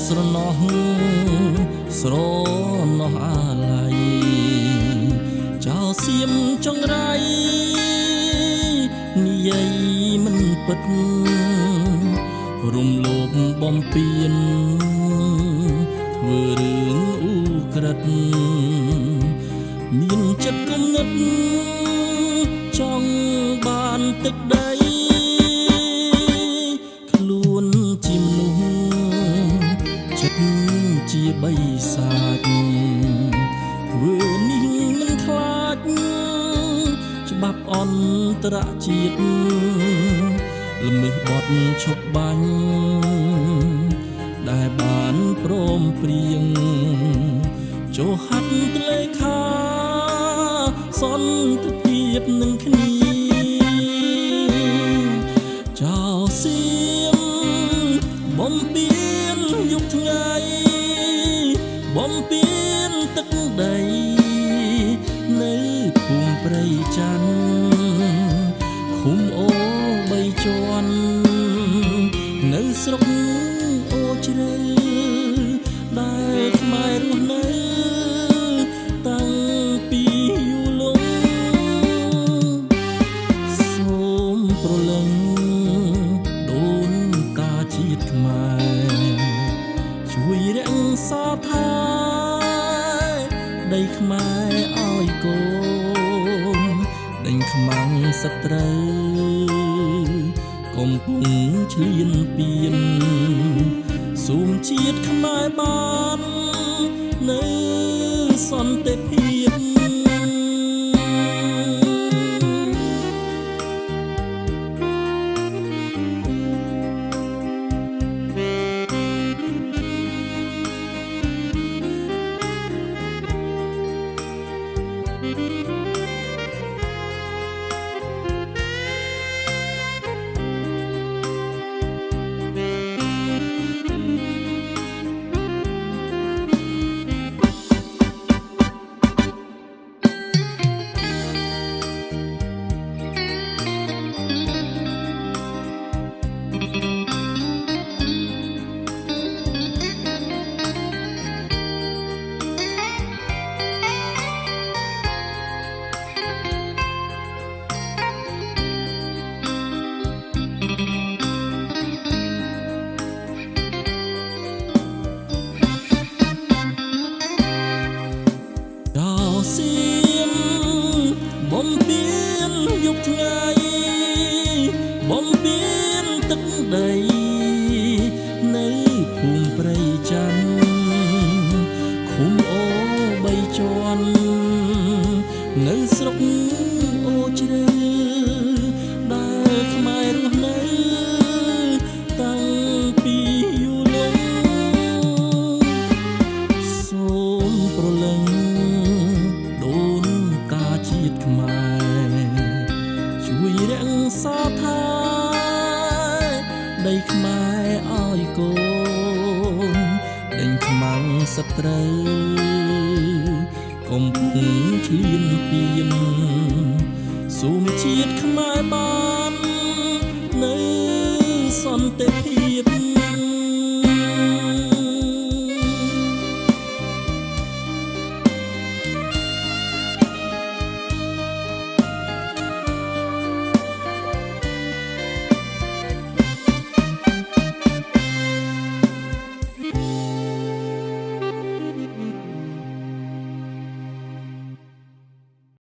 ស្រណោះស្រណោះអាឡ័យចោលសៀមចង្រៃនិយាយមិនពិតរំលោភបំពានធ្វើរឿងអ៊ូក្រិតមានចិត្តគំនិតចង់បានទឹកដីខ្លួនជាមនុស្សចិត្តជាបិសាចធ្វើនេះមិនខ្លាចច្បាប់អន្តរជាតិល្មើសបទឈប់បាញ់ដែលបានព្រមព្រៀងចូលហាត់ទលេខាសន្តិភាពនឹងគ្នាចោលសៀមបំពេញយុគថ្ងៃបំពេញទឹកដីនៅភូមិព្រៃច័ន្ទឃុំអូបីជាន់នៅស្រុកអូជ្រៅដែលខ្មែររស់នៅតាំងពីយូរលង់សូមប្រលឹងដូនតាជាតិខ្មែរជួយរក្សាថែដីខ្មែរឲ្យកូនដេញខ្មាំងសត្រូវកំពុងឈ្លានពានសូមជាតិខ្មែរបាននៅសន្តិភាពសៀមបំពេញយុគថ្ងៃបំពេញទឹកដីនៅភូមិព្រៃច័ន្ទឃុំអូបីជាន់នៅស្រុកអូជ្រៅដែលខ្មែររស់នៅតាំងពីយូរលង់សូមប្រលឹងជាតិខ្មែរជួយរក្សាថែដីខ្មែរឲ្យកូនដេញខ្មាំងសត្រូវកំពុងឈ្លានពានសូមជាតិខ្មែរបាននៅសន្តិភាព